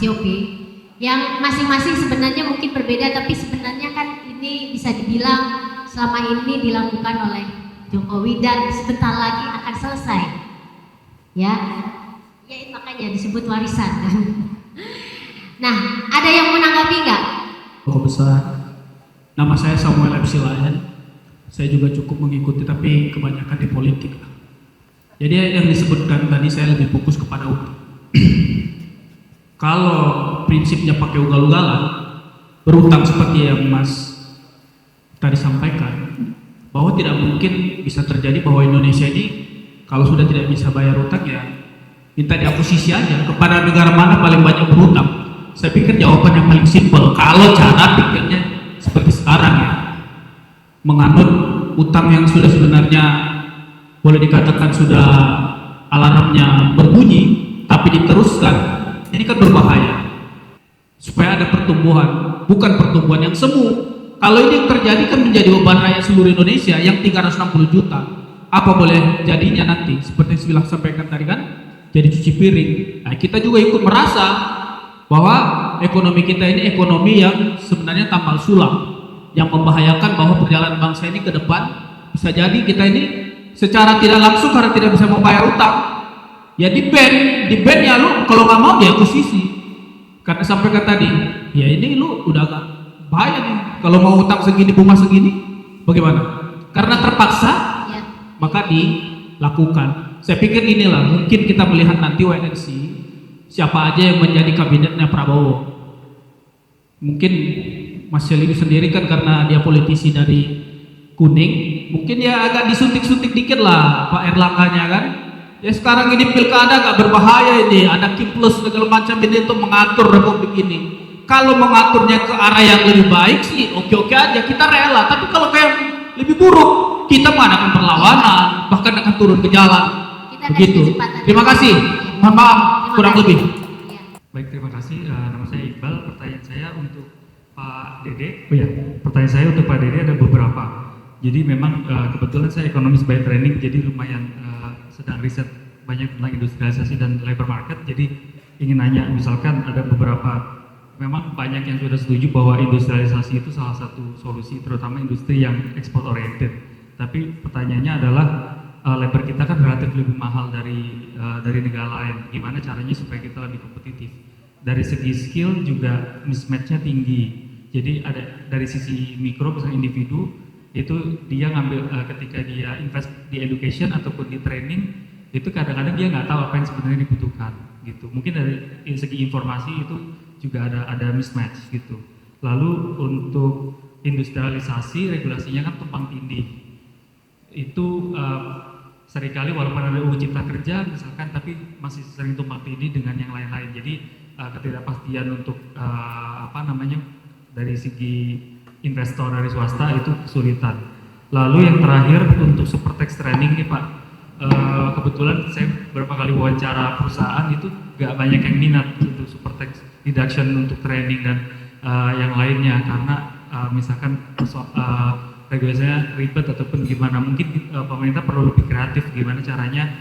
COP yang masing-masing sebenarnya mungkin berbeda, tapi sebenarnya kan ini bisa dibilang selama ini dilakukan oleh Jokowi dan sebentar lagi akan selesai. Ya makanya disebut warisan. Nah, ada yang menanggapi nggak? Kok besar. Nama saya Samuel MC Lion. Saya juga cukup mengikuti, tapi kebanyakan di politik. Jadi yang disebutkan tadi saya lebih fokus kepada utang. Kalau prinsipnya pakai ugal-ugalan, berutang seperti yang Mas tadi sampaikan, bahwa tidak mungkin bisa terjadi bahwa Indonesia ini kalau sudah tidak bisa bayar utang ya minta diakuisisi aja kepada negara mana paling banyak berutang. Saya pikir jawaban yang paling simpel kalau cara pikirnya seperti sekarang ya, menganut utang yang sudah sebenarnya boleh dikatakan sudah alarmnya berbunyi tapi diteruskan, ini kan berbahaya. Supaya ada pertumbuhan, bukan pertumbuhan yang semu. Kalau ini yang terjadi kan menjadi beban rakyat seluruh Indonesia yang 360 juta. Apa boleh jadinya nanti? Seperti yang saya sampaikan tadi kan, jadi cuci piring. Nah, kita juga ikut merasa bahwa ekonomi kita ini ekonomi yang sebenarnya tambal sulam, yang membahayakan bahwa perjalanan bangsa ini ke depan bisa jadi kita ini secara tidak langsung karena tidak bisa membayar utang. Ya di ban ya lu kalau nggak mau dia akuisisi. Karena sampaikan tadi, ya ini lu udah agak bahaya nih. Kalau mau utang segini, bunga segini, bagaimana? Karena terpaksa, ya, maka dilakukan. Saya pikir inilah mungkin kita melihat nanti WNC siapa aja yang menjadi kabinetnya Prabowo. Mungkin Mas Syeli sendiri kan karena dia politisi dari Kuning, mungkin ya agak disuntik-suntik dikit lah Pak Erlangganya kan. Ya sekarang ini pilkada agak berbahaya ini, ada Kiples segala macam ini untuk mengatur republik ini. Kalau mengaturnya ke arah yang lebih baik sih oke-oke aja, kita rela. Tapi kalau kayak lebih buruk, kita mengadakan perlawanan, bahkan akan turun ke jalan. Begitu. Terima kasih. Mohon maaf kurang lebih. Baik, terima kasih. Nama saya Iqbal. Pertanyaan saya untuk Pak Dede. Oh ya, pertanyaan saya untuk Pak Dede ada beberapa. Jadi memang kebetulan saya ekonomis by training, jadi lumayan sedang riset banyak tentang industrialisasi dan labor market. Jadi ingin nanya, misalkan ada beberapa, memang banyak yang sudah setuju bahwa industrialisasi itu salah satu solusi, terutama industri yang export oriented. Tapi pertanyaannya adalah labor kita kan relatif lebih mahal dari negara lain. Gimana caranya supaya kita lebih kompetitif? Dari segi skill juga mismatch-nya tinggi. Jadi ada dari sisi mikro, misalnya individu itu dia ngambil ketika dia invest di education ataupun di training, itu kadang-kadang dia nggak tahu apa yang sebenarnya dibutuhkan gitu. Mungkin dari segi informasi itu juga ada mismatch gitu. Lalu untuk industrialisasi regulasinya kan tumpang tindih. Itu seringkali walaupun ada UU Cipta Kerja misalkan, tapi masih sering tumpang tindih dengan yang lain-lain. Jadi ketidakpastian untuk dari segi investor dari swasta itu kesulitan. Lalu yang terakhir untuk super tax training nih Pak, kebetulan saya beberapa kali wawancara perusahaan itu gak banyak yang minat untuk super tax deduction untuk training dan yang lainnya karena misalkan regulasinya ribet ataupun gimana. Mungkin pemerintah perlu lebih kreatif gimana caranya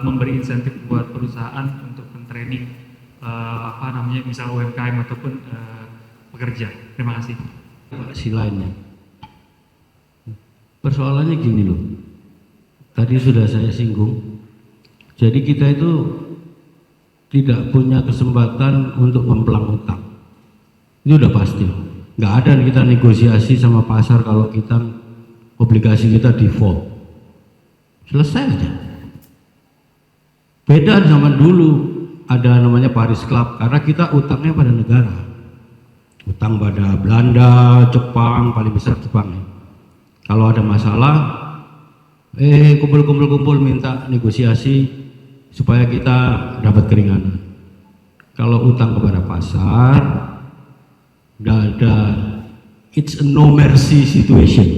memberi insentif buat perusahaan untuk men-training misal UMKM ataupun pekerja. Terima kasih. Si lainnya. Persoalannya gini loh. Tadi sudah saya singgung. Jadi kita itu tidak punya kesempatan untuk memplang utang. Itu udah pasti. Nggak ada kita negosiasi sama pasar kalau kita obligasi kita default. Selesai aja. Beda zaman dulu ada namanya Paris Club karena kita utangnya pada negara. Utang pada Belanda, Jepang, paling besar Jepang. Kalau ada masalah, kumpul minta negosiasi supaya kita dapat keringanan. Kalau utang kepada pasar, nggak ada, it's a no mercy situation.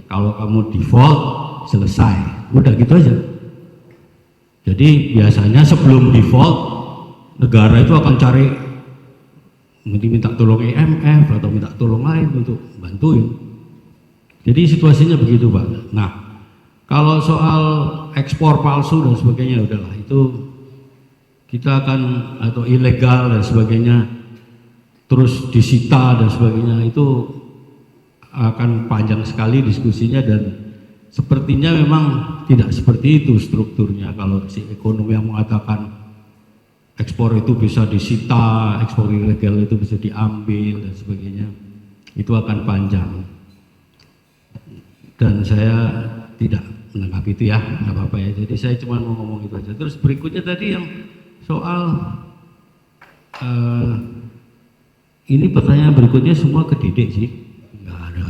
Kalau kamu default, selesai, udah gitu aja. Jadi biasanya sebelum default, negara itu akan cari minta tolong IMF atau minta tolong lain untuk bantuin. Jadi situasinya begitu Pak. Nah, kalau soal ekspor palsu dan sebagainya udahlah itu kita akan, atau ilegal dan sebagainya, terus disita dan sebagainya, itu akan panjang sekali diskusinya, dan sepertinya memang tidak seperti itu strukturnya. Kalau si ekonomi yang mengatakan ekspor itu bisa disita, ekspor ilegal itu bisa diambil dan sebagainya, itu akan panjang. Dan saya tidak menanggapi itu ya, nggak apa-apa ya. Jadi saya cuma mau ngomong itu aja. Terus berikutnya tadi yang soal ini pertanyaan berikutnya semua ke Dedek sih, nggak ada.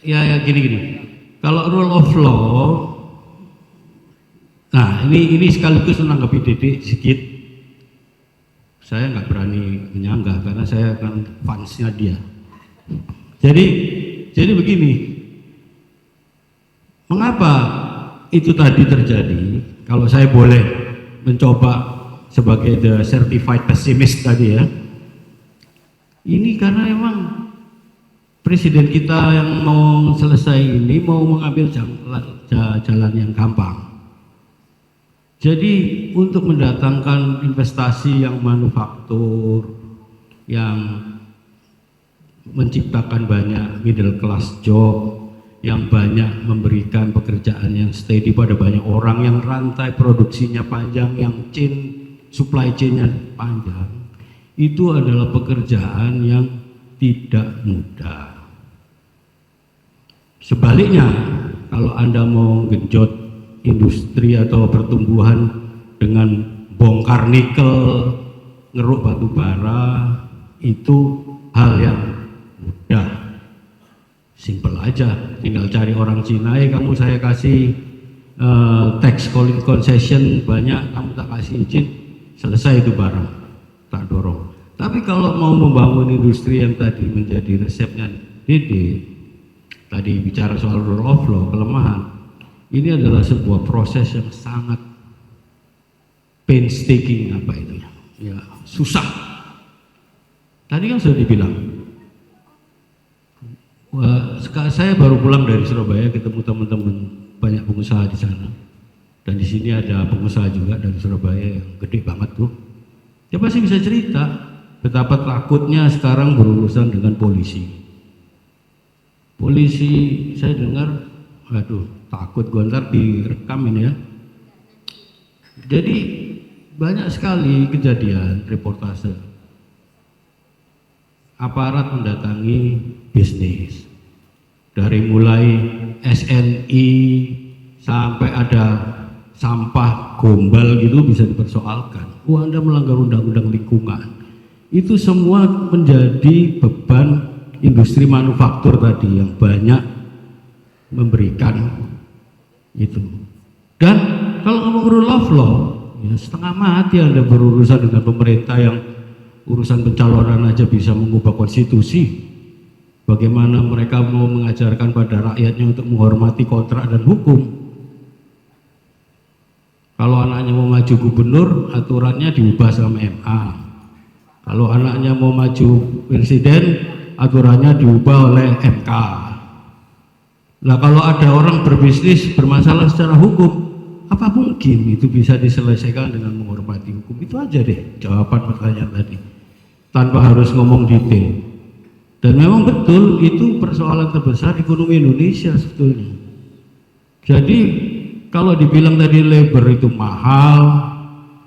Ya gini. Kalau rule of law, nah ini sekaligus menanggapi Dedek sedikit. Saya nggak berani menyanggah karena saya kan fansnya dia. Jadi begini, mengapa itu tadi terjadi? Kalau saya boleh mencoba sebagai the certified pessimist tadi ya, ini karena memang presiden kita yang mau selesai ini mau mengambil jalan yang gampang. Jadi untuk mendatangkan investasi yang manufaktur, yang menciptakan banyak middle class job, yang banyak memberikan pekerjaan yang steady pada banyak orang, yang rantai produksinya panjang, yang supply chain-nya panjang, itu adalah pekerjaan yang tidak mudah. Sebaliknya, kalau Anda mau genjot industri atau pertumbuhan dengan bongkar nikel, ngeruk batu bara, itu hal yang mudah, simple aja, tinggal cari orang Cina, kamu saya kasih tax concession banyak, kamu tak kasih izin, selesai itu barang, tak dorong. Tapi kalau mau membangun industri yang tadi menjadi resepnya Dede, tadi bicara soal rule of law, kelemahan, ini adalah sebuah proses yang sangat painstaking, apa itu ya, susah. Tadi kan sudah dibilang, saya baru pulang dari Surabaya, ketemu teman-teman banyak pengusaha di sana, dan di sini ada pengusaha juga dari Surabaya yang gede banget tuh. Dia pasti bisa cerita betapa takutnya sekarang berurusan dengan polisi. Polisi, saya dengar, aduh takut gue ntar direkam ini ya. Jadi banyak sekali kejadian reportase aparat mendatangi bisnis, dari mulai SNI sampai ada sampah gombal gitu bisa dipersoalkan. Anda melanggar undang-undang lingkungan. Itu semua menjadi beban industri manufaktur tadi yang banyak memberikan itu. Dan kalau ngomong rule of law, ya setengah mati Anda berurusan dengan pemerintah yang urusan pencalonan aja bisa mengubah konstitusi. Bagaimana mereka mau mengajarkan pada rakyatnya untuk menghormati kontrak dan hukum. Kalau anaknya mau maju gubernur, aturannya diubah sama MA. Kalau anaknya mau maju presiden, aturannya diubah oleh MK. Nah kalau ada orang berbisnis bermasalah secara hukum, apa mungkin itu bisa diselesaikan dengan menghormati hukum? Itu aja deh jawaban pertanyaan tadi, tanpa harus ngomong detail. Dan memang betul itu persoalan terbesar ekonomi Indonesia sebetulnya. Jadi kalau dibilang tadi labor itu mahal,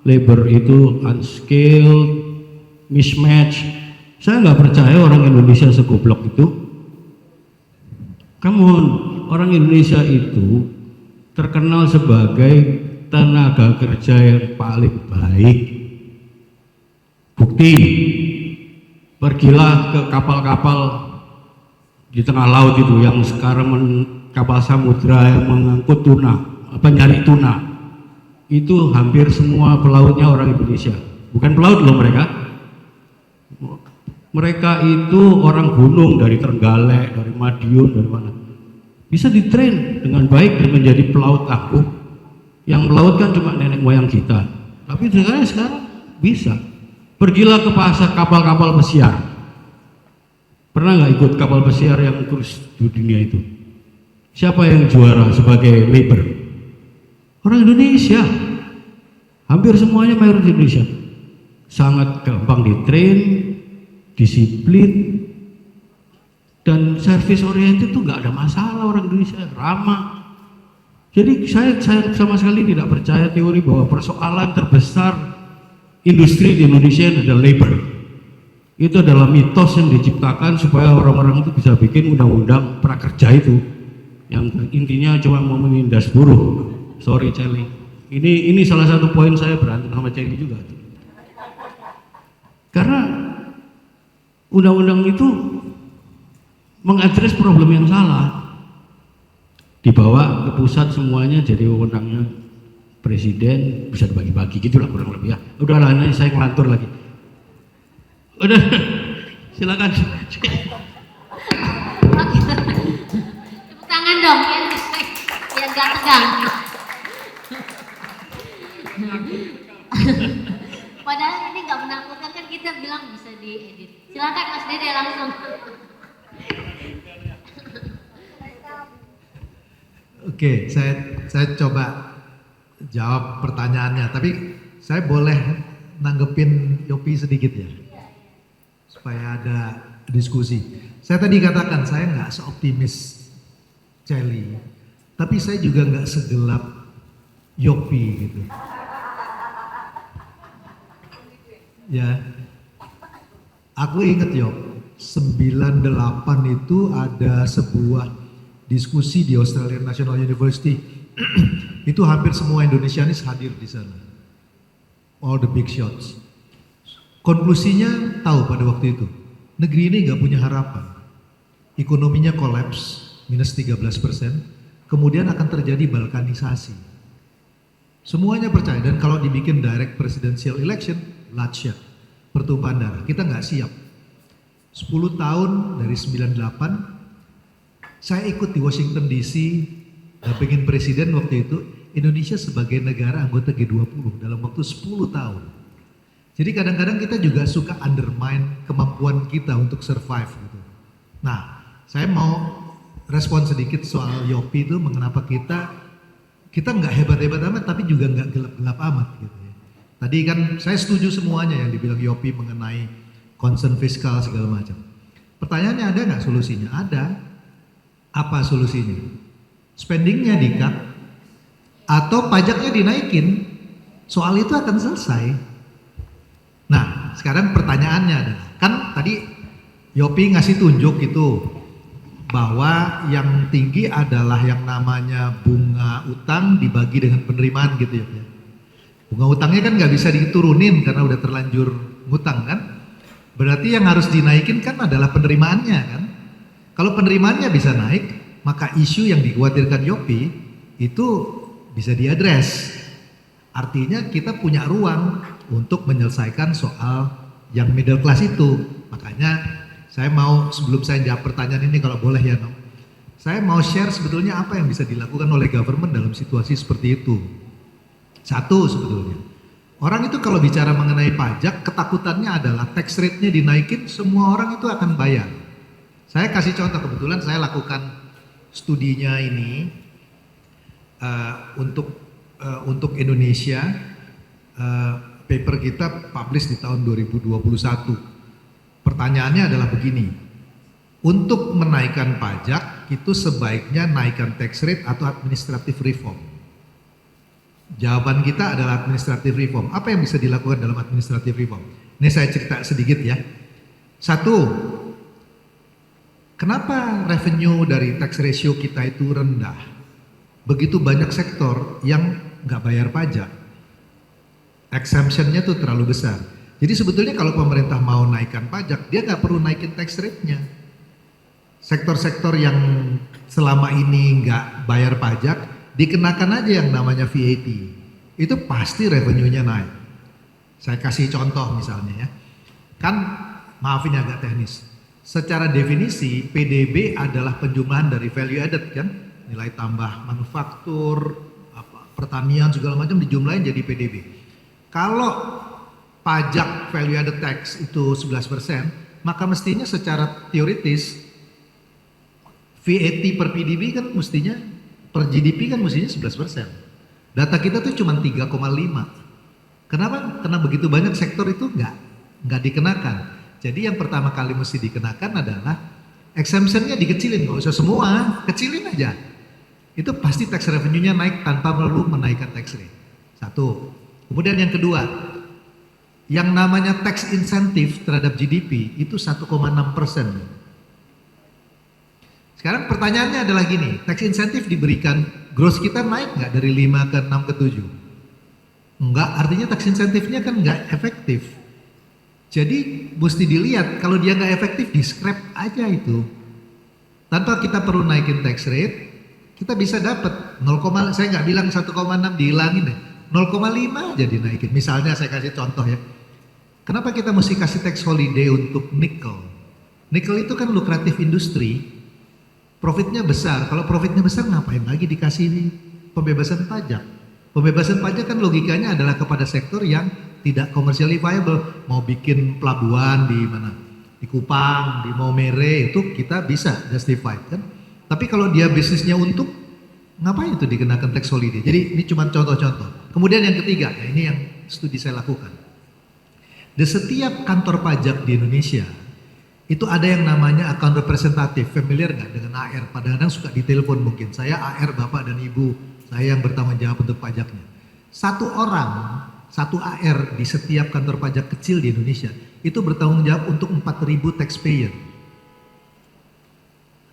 labor itu unskilled, mismatch, saya nggak percaya orang Indonesia segoblok itu. Orang Indonesia itu terkenal sebagai tenaga kerja yang paling baik. Bukti, pergilah ke kapal-kapal di tengah laut itu yang sekarang kapal samudra yang mengangkut tuna, nyari tuna, itu hampir semua pelautnya orang Indonesia. Bukan pelaut loh mereka itu orang gunung, dari Trenggalek, dari Madiun, dari mana, bisa ditrain dengan baik dan menjadi pelaut aku. Yang melaut kan cuma nenek moyang kita, tapi sekarang bisa. Pergilah ke pasar kapal-kapal pesiar. Pernah nggak ikut kapal pesiar yang cruise di dunia itu? Siapa yang juara sebagai labor? Orang Indonesia, hampir semuanya mayoritas Indonesia, sangat gampang ditrain, disiplin, dan service oriented itu nggak ada masalah. Orang Indonesia ramah. Jadi saya sama sekali tidak percaya teori bahwa persoalan terbesar industri di Indonesia adalah labor. Itu adalah mitos yang diciptakan supaya orang-orang itu bisa bikin undang-undang prakerja itu yang intinya cuma mau menindas buruh. Sorry Celi, ini salah satu poin saya berantem sama Celi juga. Karena undang-undang itu mengadres problem yang salah, dibawa ke pusat semuanya jadi wewenangnya presiden, bisa dibagi-bagi gitulah kurang lebih ya. Udahlah, ini saya ngelantur lagi. Udah, silakan. Oke. Tepuk tangan dong biar gak tegang. Padahal ini gak menakutkan, kan kita bilang bisa diedit. Silakan Mas Dede langsung. Oke, saya coba jawab pertanyaannya, tapi saya boleh nanggepin Yopi sedikit ya, supaya ada diskusi. Saya tadi katakan saya nggak seoptimis Celi, tapi saya juga nggak segelap Yopi gitu. Ya, aku inget Yop, 98 itu ada sebuah diskusi di Australian National University. Itu hampir semua Indonesianis hadir di sana. All the big shots. Konklusinya tahu pada waktu itu, negeri ini nggak punya harapan. Ekonominya kolaps, minus 13%. Kemudian akan terjadi balkanisasi. Semuanya percaya, dan kalau dibikin direct presidential election, bloodshed, pertumpahan darah. Kita nggak siap. 10 tahun dari 98, saya ikut di Washington DC, pengen presiden waktu itu, Indonesia sebagai negara anggota G20 dalam waktu 10 tahun. Jadi kadang-kadang kita juga suka undermine kemampuan kita untuk survive gitu. Nah, saya mau respon sedikit soal Yopi itu, mengapa kita nggak hebat-hebat amat tapi juga nggak gelap-gelap amat gitu ya. Tadi kan saya setuju semuanya yang dibilang Yopi mengenai concern fiskal segala macam. Pertanyaannya ada nggak solusinya? Ada. Apa solusinya? Spendingnya di-cut atau pajaknya dinaikin, soal itu akan selesai. Nah, sekarang pertanyaannya adalah, kan tadi Yopi ngasih tunjuk itu bahwa yang tinggi adalah yang namanya bunga utang dibagi dengan penerimaan gitu ya. Bunga utangnya kan nggak bisa diturunin karena udah terlanjur ngutang kan. Berarti yang harus dinaikin kan adalah penerimaannya kan. Kalau penerimaannya bisa naik, maka isu yang dikhawatirkan Yopi itu bisa diadres. Artinya kita punya ruang untuk menyelesaikan soal yang middle class itu. Makanya saya mau, sebelum saya jawab pertanyaan ini kalau boleh ya Nom, saya mau share sebetulnya apa yang bisa dilakukan oleh government dalam situasi seperti itu. Satu sebetulnya, orang itu kalau bicara mengenai pajak, ketakutannya adalah tax rate-nya dinaikin, semua orang itu akan bayar. Saya kasih contoh, kebetulan saya lakukan studinya ini untuk Indonesia, paper kita publish di tahun 2021. Pertanyaannya adalah begini, untuk menaikkan pajak itu sebaiknya naikkan tax rate atau administrative reform? Jawaban kita adalah administrative reform. Apa yang bisa dilakukan dalam administrative reform? Ini saya cerita sedikit ya. Satu, kenapa revenue dari tax ratio kita itu rendah? Begitu banyak sektor yang nggak bayar pajak. Exemption-nya tuh terlalu besar. Jadi sebetulnya kalau pemerintah mau naikkan pajak, dia nggak perlu naikin tax rate-nya. Sektor-sektor yang selama ini nggak bayar pajak, dikenakan aja yang namanya VAT. Itu pasti revenue-nya naik. Saya kasih contoh misalnya ya. Kan, maafin agak teknis. Secara definisi, PDB adalah penjumlahan dari value added kan? Nilai tambah manufaktur, pertanian segala macam dijumlahin jadi PDB. Kalau pajak value added tax itu 11%, maka mestinya secara teoritis VAT per PDB kan mestinya, per GDP kan mestinya 11%. Data kita tuh cuma 3,5. Kenapa? Karena begitu banyak sektor itu nggak dikenakan. Jadi yang pertama kali mesti dikenakan adalah exemptionnya dikecilin, nggak usah semua, kecilin aja. Itu pasti tax revenue-nya naik tanpa perlu menaikkan tax rate. Satu. Kemudian yang kedua, yang namanya tax incentive terhadap GDP itu 1,6%. Sekarang pertanyaannya adalah gini, tax incentive diberikan, gross kita naik nggak dari 5 ke 6 ke 7? Enggak, artinya tax insentifnya kan nggak efektif. Jadi mesti dilihat, kalau dia nggak efektif di scrap aja itu. Tanpa kita perlu naikin tax rate, kita bisa dapat 0, saya nggak bilang 1,6 dihilangin deh, 0,5 aja dinaikin. Misalnya saya kasih contoh ya, kenapa kita mesti kasih tax holiday untuk nikel? Nikel itu kan lukratif industri, profitnya besar. Kalau profitnya besar ngapain lagi dikasih pembebasan pajak? Pembebasan pajak kan logikanya adalah kepada sektor yang tidak commercially viable. Mau bikin pelabuhan di mana? Di Kupang, di Maumere, itu kita bisa justified kan. Tapi kalau dia bisnisnya untuk, ngapain itu dikenakan tax holiday? Jadi ini cuma contoh-contoh. Kemudian yang ketiga, ya ini yang studi saya lakukan. Di setiap kantor pajak di Indonesia, itu ada yang namanya account representative. Familiar nggak dengan AR? Kadang-kadang suka ditelepon mungkin. Saya AR Bapak dan Ibu, saya yang bertanggung jawab untuk pajaknya. Satu orang, satu AR di setiap kantor pajak kecil di Indonesia itu bertanggung jawab untuk 4.000 taxpayer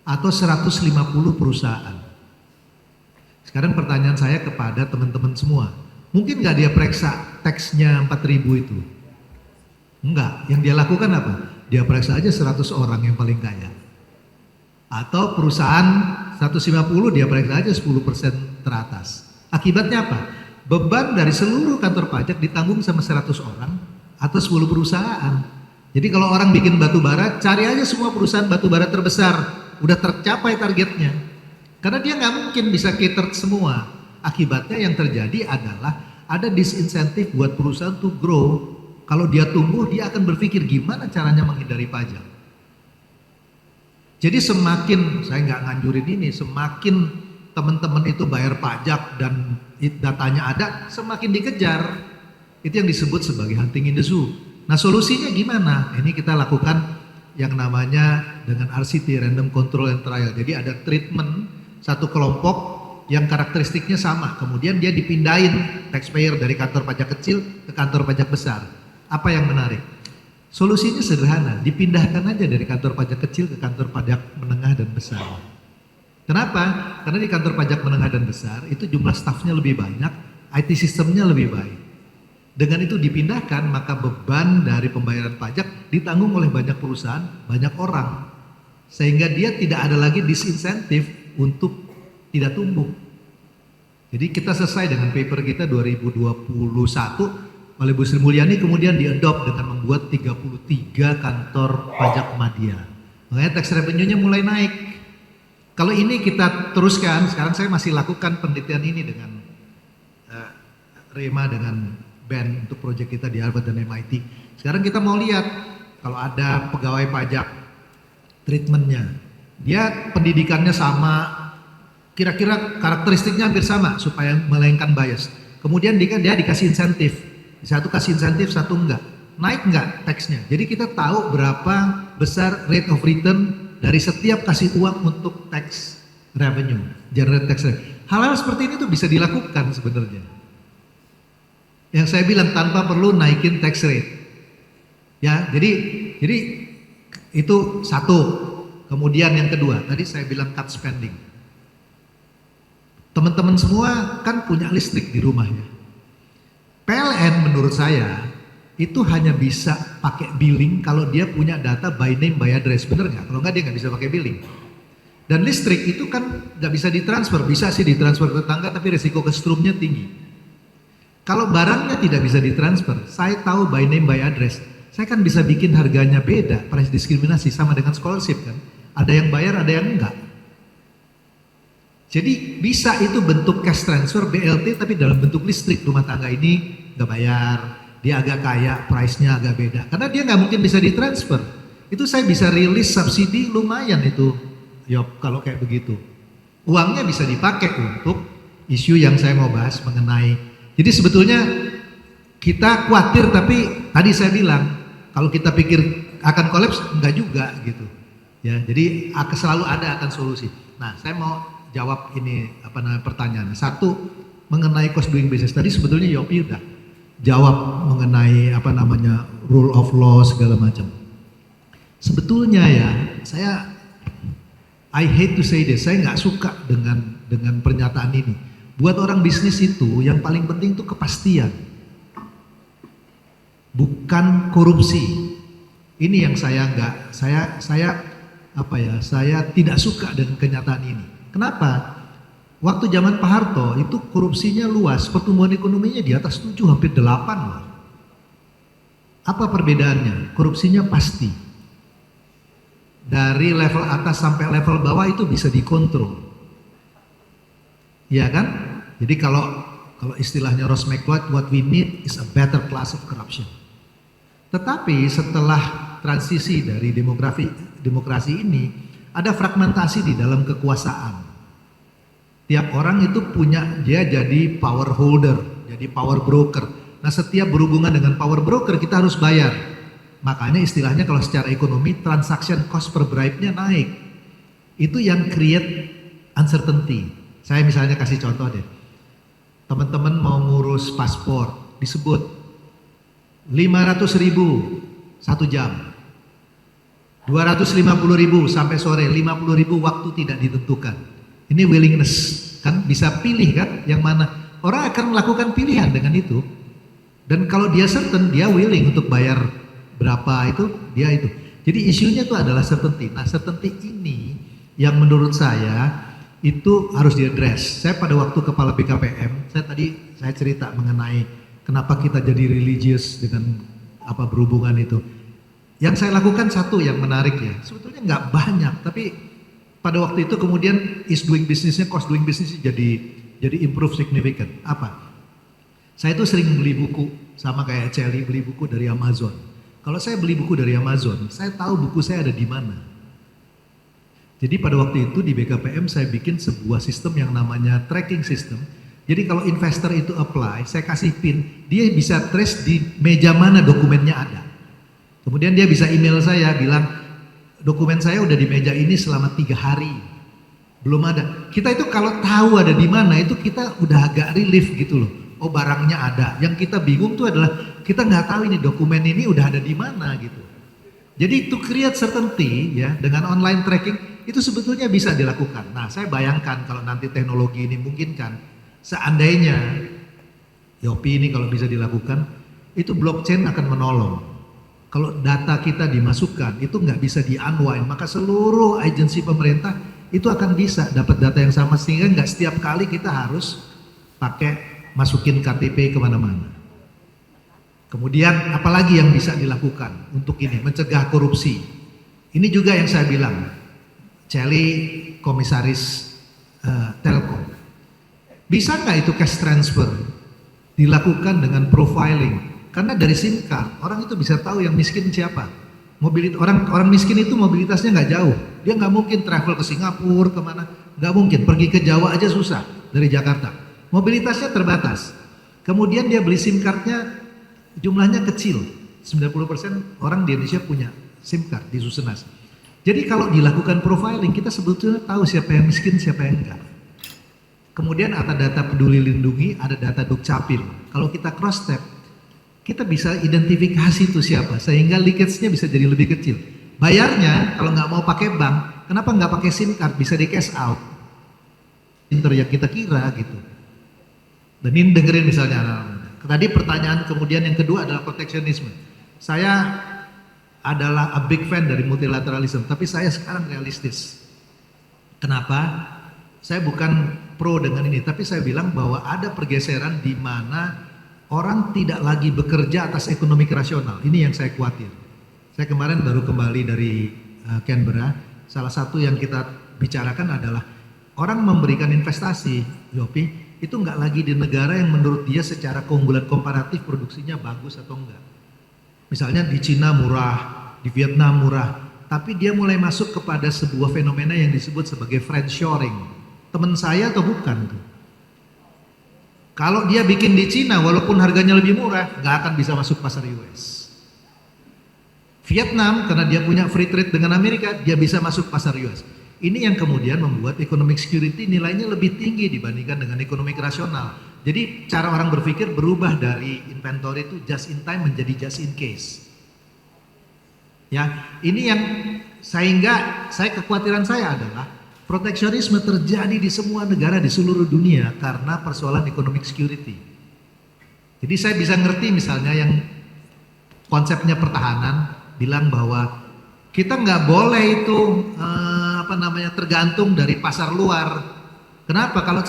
atau 150 perusahaan. Sekarang pertanyaan saya kepada teman-teman semua, mungkin nggak dia periksa taxnya 4.000 itu? Enggak, yang dia lakukan apa? Dia periksa aja 100 orang yang paling kaya. Atau perusahaan 150 dia periksa aja 10% teratas. Akibatnya apa? Beban dari seluruh kantor pajak ditanggung sama 100 orang atau 10 perusahaan. Jadi kalau orang bikin batu bara, cari aja semua perusahaan batu bara terbesar, udah tercapai targetnya. Karena dia nggak mungkin bisa cater semua. Akibatnya yang terjadi adalah ada disinsentif buat perusahaan to grow. Kalau dia tumbuh, dia akan berpikir gimana caranya menghindari pajak. Jadi semakin, saya nggak nganjurin ini, semakin teman-teman itu bayar pajak dan datanya ada, semakin dikejar. Itu yang disebut sebagai hunting in the zoo. Nah solusinya gimana? Ini kita lakukan yang namanya dengan RCT, Random Control and Trial. Jadi ada treatment satu kelompok yang karakteristiknya sama, kemudian dia dipindahin taxpayer dari kantor pajak kecil ke kantor pajak besar. Apa yang menarik? Solusinya sederhana, dipindahkan aja dari kantor pajak kecil ke kantor pajak menengah dan besar. Kenapa? Karena di kantor pajak menengah dan besar itu jumlah stafnya lebih banyak, IT sistemnya lebih baik. Dengan itu dipindahkan, maka beban dari pembayaran pajak ditanggung oleh banyak perusahaan, banyak orang. Sehingga dia tidak ada lagi disinsentif untuk tidak tumbuh. Jadi kita selesai dengan paper kita 2021, oleh Bu Sri Mulyani kemudian diadopt dengan membuat 33 kantor pajak madya. Makanya tax revenue-nya mulai naik. Kalau ini kita teruskan, sekarang saya masih lakukan penelitian ini dengan Rema dengan Ben untuk proyek kita di Harvard dan MIT. Sekarang kita mau lihat kalau ada pegawai pajak treatmentnya, dia pendidikannya sama, kira-kira karakteristiknya hampir sama supaya melainkan bias. Kemudian dia dikasih insentif, satu kasih insentif, satu enggak, naik enggak taxnya. Jadi kita tahu berapa besar rate of return dari setiap kasih uang untuk tax revenue, generate tax revenue. Hal-hal seperti ini tuh bisa dilakukan sebenarnya. Yang saya bilang tanpa perlu naikin tax rate. Ya, jadi itu satu. Kemudian yang kedua, tadi saya bilang cut spending. Teman-teman semua kan punya listrik di rumahnya. PLN menurut saya itu hanya bisa pakai billing kalau dia punya data by name by address, bener nggak? Kalau nggak dia nggak bisa pakai billing. Dan listrik itu kan nggak bisa ditransfer, bisa sih ditransfer ke tetangga tapi resiko kestrumnya tinggi. Kalau barangnya tidak bisa ditransfer, saya tahu by name by address, saya kan bisa bikin harganya beda, price diskriminasi sama dengan scholarship kan. Ada yang bayar, ada yang enggak. Jadi bisa itu bentuk cash transfer BLT tapi dalam bentuk listrik. Rumah tangga ini nggak bayar, dia agak kaya, price-nya agak beda. Karena dia nggak mungkin bisa ditransfer. Itu saya bisa rilis subsidi lumayan itu, Yop, kalau kayak begitu. Uangnya bisa dipakai untuk isu yang saya mau bahas mengenai. Jadi sebetulnya kita khawatir, tapi tadi saya bilang kalau kita pikir akan kolaps, enggak juga gitu. Ya, jadi selalu akan solusi. Nah, saya mau jawab ini pertanyaan. Satu, mengenai cost doing business tadi sebetulnya Yopi udah jawab mengenai rule of law segala macam. Sebetulnya ya, I hate to say this, saya nggak suka dengan pernyataan ini. Buat orang bisnis itu yang paling penting itu kepastian, bukan korupsi. Ini yang saya tidak suka dengan kenyataan ini. Kenapa? Waktu zaman Pak Harto itu korupsinya luas, pertumbuhan ekonominya di atas 7 hampir 8 loh. Apa perbedaannya? Korupsinya pasti. Dari level atas sampai level bawah itu bisa dikontrol. Iya kan? Jadi kalau istilahnya Ross McLeod, what we need is a better class of corruption. Tetapi setelah transisi dari demokrasi ini, ada fragmentasi di dalam kekuasaan. Tiap orang itu dia jadi power holder, jadi power broker. Nah, setiap berhubungan dengan power broker kita harus bayar. Makanya istilahnya kalau secara ekonomi transaction cost per bribe-nya naik. Itu yang create uncertainty. Saya misalnya kasih contoh deh. Teman-teman mau ngurus paspor, disebut 500.000 1 jam. 250.000 sampai sore, 50.000 waktu tidak ditentukan. Ini willingness, kan bisa pilih kan yang mana. Orang akan melakukan pilihan dengan itu. Dan kalau dia certain, dia willing untuk bayar berapa itu, dia itu. Jadi isunya itu adalah certainty. Nah, certainty ini yang menurut saya itu harus diadres. Saya pada waktu kepala BKPM, saya cerita mengenai kenapa kita jadi religious dengan berhubungan itu. Yang saya lakukan satu yang menarik ya, sebetulnya nggak banyak, tapi pada waktu itu kemudian cost doing business jadi improve significant. Apa? Saya itu sering beli buku, sama kayak Celi beli buku dari Amazon. Kalau saya beli buku dari Amazon, saya tahu buku saya ada di mana. Jadi pada waktu itu di BKPM saya bikin sebuah sistem yang namanya tracking system. Jadi kalau investor itu apply, saya kasih PIN, dia bisa trace di meja mana dokumennya ada. Kemudian dia bisa email saya bilang, dokumen saya udah di meja ini selama 3 hari. Belum ada. Kita itu kalau tahu ada di mana itu kita udah agak relief gitu loh. Oh, barangnya ada. Yang kita bingung tuh adalah kita nggak tahu ini dokumen ini udah ada di mana gitu. Jadi to create certainty ya dengan online tracking itu sebetulnya bisa dilakukan. Nah, saya bayangkan kalau nanti teknologi ini memungkinkan, seandainya Yopi ini kalau bisa dilakukan, itu blockchain akan menolong. Kalau data kita dimasukkan, itu nggak bisa di-unwind, maka seluruh agensi pemerintah itu akan bisa dapat data yang sama, sehingga nggak setiap kali kita harus masukin KTP kemana-mana. Kemudian apalagi yang bisa dilakukan untuk ini, mencegah korupsi. Ini juga yang saya bilang, Celi komisaris Telkom. Bisa nggak itu cash transfer dilakukan dengan profiling? Karena dari SIM card, orang itu bisa tahu yang miskin siapa. Orang miskin itu mobilitasnya nggak jauh. Dia nggak mungkin travel ke Singapura, kemana. Nggak mungkin, pergi ke Jawa aja susah dari Jakarta. Mobilitasnya terbatas. Kemudian dia beli SIM cardnya jumlahnya kecil. 90% orang di Indonesia punya SIM card di Susenas. Jadi kalau dilakukan profiling, kita sebetulnya tahu siapa yang miskin, siapa yang enggak. Kemudian ada data peduli lindungi, ada data Dukcapil. Kalau kita cross step, kita bisa identifikasi itu siapa, sehingga leakage-nya bisa jadi lebih kecil. Bayarnya kalau nggak mau pakai bank, kenapa nggak pakai SIM card, bisa di cash out. Pinter yang kita kira gitu. Dan ini dengerin misalnya, tadi pertanyaan kemudian yang kedua adalah proteksionisme. Saya adalah a big fan dari multilateralism, tapi saya sekarang realistis. Kenapa? Saya bukan pro dengan ini, tapi saya bilang bahwa ada pergeseran di mana orang tidak lagi bekerja atas ekonomi rasional. Ini yang saya khawatir. Saya kemarin baru kembali dari Canberra. Salah satu yang kita bicarakan adalah orang memberikan investasi, Yopi, itu nggak lagi di negara yang menurut dia secara keunggulan komparatif produksinya bagus atau enggak. Misalnya di Cina murah, di Vietnam murah, tapi dia mulai masuk kepada sebuah fenomena yang disebut sebagai friendshoring. Teman saya atau bukan tuh? Kalau dia bikin di Cina walaupun harganya lebih murah, nggak akan bisa masuk pasar US. Vietnam karena dia punya free trade dengan Amerika, dia bisa masuk pasar US. Ini yang kemudian membuat economic security nilainya lebih tinggi dibandingkan dengan ekonomi rasional. Jadi cara orang berpikir berubah dari inventory itu just in time menjadi just in case. Ya, ini yang sehingga kekhawatiran saya adalah proteksionisme terjadi di semua negara di seluruh dunia karena persoalan economic security. Jadi saya bisa ngerti misalnya yang konsepnya pertahanan bilang bahwa kita nggak boleh itu tergantung dari pasar luar. Kenapa? Kalau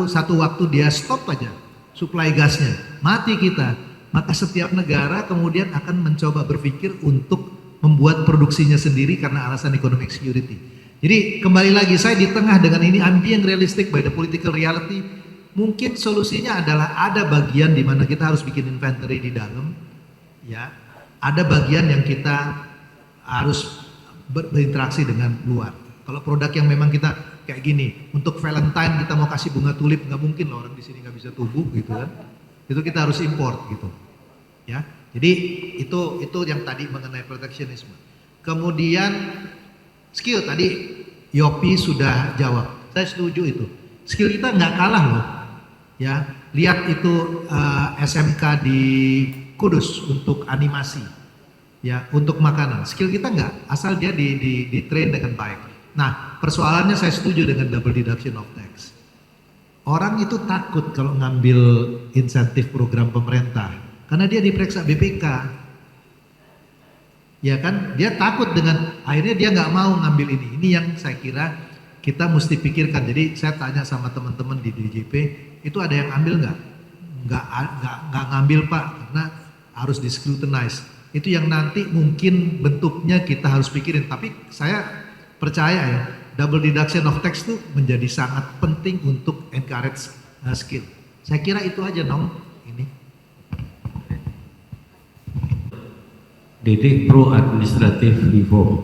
satu waktu dia stop aja suplai gasnya, mati kita. Maka setiap negara kemudian akan mencoba berpikir untuk membuat produksinya sendiri karena alasan economic security. Jadi kembali lagi saya di tengah dengan ini I'm being realistic by the political reality. Mungkin solusinya adalah ada bagian di mana kita harus bikin inventory di dalam, ya. Ada bagian yang kita harus berinteraksi dengan luar. Kalau produk yang memang kita kayak gini, untuk Valentine kita mau kasih bunga tulip, nggak mungkin loh orang di sini nggak bisa tumbuh gitu kan. Itu kita harus import gitu, ya. Jadi itu yang tadi mengenai proteksionisme. Kemudian skill tadi Yopi sudah jawab, saya setuju itu. Skill kita nggak kalah loh, ya. Lihat itu SMK di Kudus untuk animasi, ya, untuk makanan. Skill kita nggak, asal dia di train dengan baik. Nah, persoalannya saya setuju dengan double deduction of tax. Orang itu takut kalau ngambil insentif program pemerintah, karena dia diperiksa BPK. Ya kan, dia takut dengan akhirnya dia nggak mau ngambil ini. Ini yang saya kira kita mesti pikirkan. Jadi saya tanya sama teman-teman di DJP, itu ada yang ambil nggak? Nggak ngambil Pak, karena harus di scrutinize. Itu yang nanti mungkin bentuknya kita harus pikirin. Tapi saya percaya ya, double deduction of tax itu menjadi sangat penting untuk encourage skill. Saya kira itu aja Nong. Dede pro administrative reform.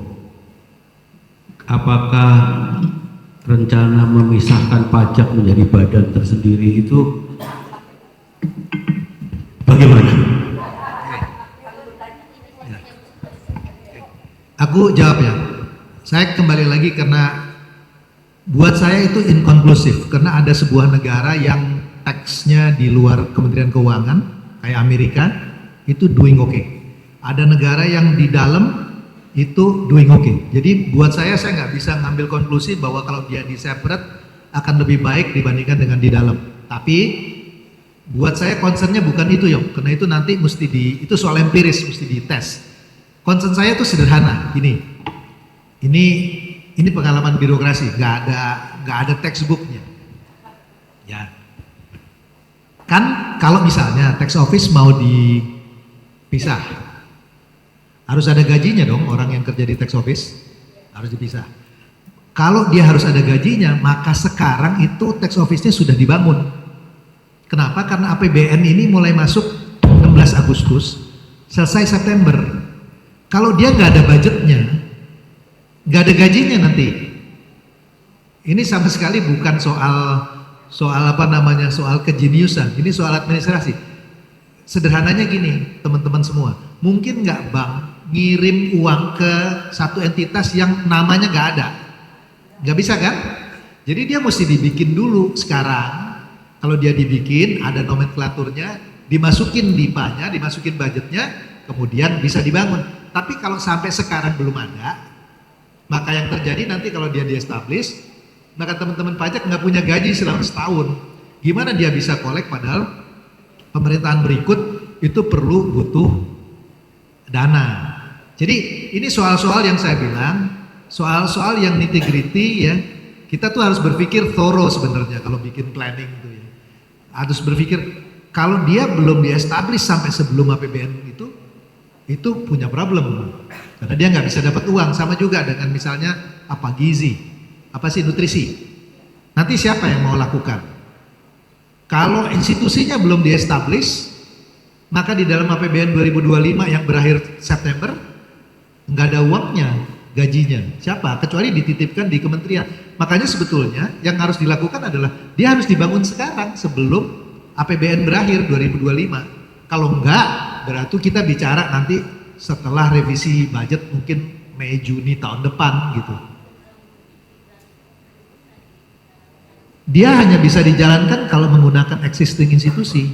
Apakah rencana memisahkan pajak menjadi badan tersendiri itu bagaimana? Aku jawab ya. Saya kembali lagi karena buat saya itu inkonklusif karena ada sebuah negara yang taxnya di luar Kementerian Keuangan kayak Amerika itu doing okay. Ada negara yang di dalam itu doing okay. Jadi buat saya nggak bisa ngambil konklusi bahwa kalau dia di separate akan lebih baik dibandingkan dengan di dalam. Tapi buat saya concernnya bukan itu Yong, karena itu nanti mesti itu soal empiris, mesti dites. Concern saya itu sederhana, gini. Ini pengalaman birokrasi, nggak ada textbooknya. Ya. Kan kalau misalnya tax office mau dipisah, harus ada gajinya dong orang yang kerja di tax office, harus dipisah. Kalau dia harus ada gajinya, maka sekarang itu tax office-nya sudah dibangun. Kenapa? Karena APBN ini mulai masuk 16 Agustus, selesai September. Kalau dia nggak ada budgetnya, nggak ada gajinya nanti. Ini sama sekali bukan soal soal kejeniusan, ini soal administrasi. Sederhananya gini, teman-teman semua, mungkin nggak bank ngirim uang ke satu entitas yang namanya nggak ada, nggak bisa kan? Jadi dia mesti dibikin dulu sekarang. Kalau dia dibikin, ada nomenklaturnya, dimasukin DIPA-nya, dimasukin budgetnya, kemudian bisa dibangun. Tapi kalau sampai sekarang belum ada, maka yang terjadi nanti kalau dia di-establish, maka teman-teman pajak nggak punya gaji selama setahun. Gimana dia bisa kolek padahal pemerintahan berikut itu butuh dana. Jadi ini soal-soal yang saya bilang, soal-soal yang nitty-gritty ya. Kita tuh harus berpikir thorough sebenarnya kalau bikin planning itu ya. Harus berpikir kalau dia belum di-establish sampai sebelum APBN itu punya problem. Karena dia nggak bisa dapat uang. Sama juga dengan misalnya gizi, nutrisi. Nanti siapa yang mau lakukan? Kalau institusinya belum di-establish, maka di dalam APBN 2025 yang berakhir September nggak ada uangnya, gajinya. Siapa? Kecuali dititipkan di kementerian. Makanya sebetulnya yang harus dilakukan adalah dia harus dibangun sekarang sebelum APBN berakhir 2025. Kalau enggak, berarti kita bicara nanti setelah revisi budget mungkin Mei Juni tahun depan gitu. Dia hanya bisa dijalankan kalau menggunakan existing institusi.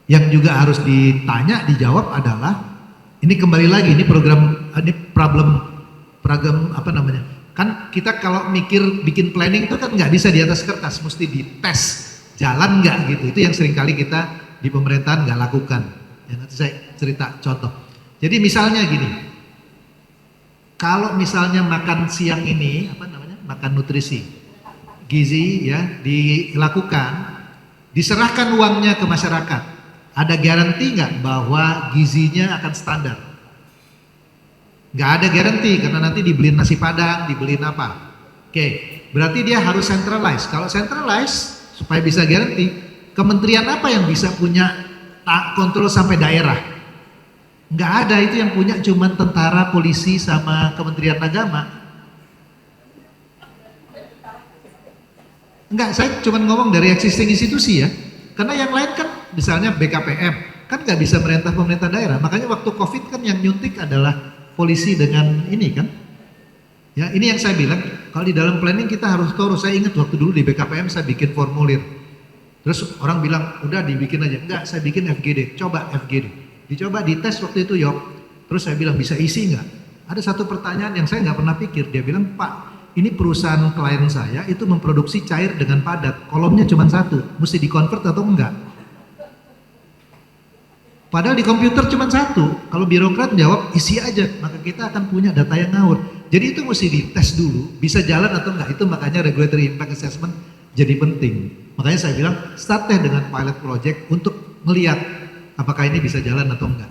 Yang juga harus ditanya, dijawab adalah, ini kembali lagi, ini problem apa namanya? Kan kita kalau mikir bikin planning itu kan nggak bisa di atas kertas, mesti dites jalan nggak gitu. Itu yang seringkali kita di pemerintahan nggak lakukan. Ya, nanti saya cerita contoh. Jadi misalnya gini, kalau misalnya makan siang ini apa namanya, makan nutrisi gizi ya dilakukan, diserahkan uangnya ke masyarakat, ada garansi nggak bahwa gizinya akan standar? Nggak ada garansi karena nanti dibeliin nasi padang, dibeliin apa? Oke, berarti dia harus centralize. Kalau centralize supaya bisa garansi, kementerian apa yang bisa punya kontrol sampai daerah? Nggak ada, itu yang punya cuman tentara, polisi, sama Kementerian Agama. Enggak, saya cuma ngomong dari existing institusi ya. Karena yang lain kan misalnya BKPM, kan nggak bisa merintah pemerintah daerah. Makanya waktu COVID kan yang nyuntik adalah polisi dengan ini kan. Ya, ini yang saya bilang, kalau di dalam planning kita harus tahu. Saya ingat waktu dulu di BKPM saya bikin formulir. Terus orang bilang, udah dibikin aja. Enggak, saya bikin FGD, coba FGD. Dicoba dites waktu itu Yok. Terus saya bilang, bisa isi enggak? Ada satu pertanyaan yang saya nggak pernah pikir. Dia bilang, Pak, ini perusahaan klien saya itu memproduksi cair dengan padat, kolomnya cuma satu, mesti di-convert atau enggak? Padahal di komputer cuma satu, kalau birokrat jawab isi aja, maka kita akan punya data yang ngawur. Jadi itu mesti dites dulu, bisa jalan atau enggak, itu makanya regulatory impact assessment jadi penting. Makanya saya bilang, start deh dengan pilot project untuk melihat apakah ini bisa jalan atau enggak.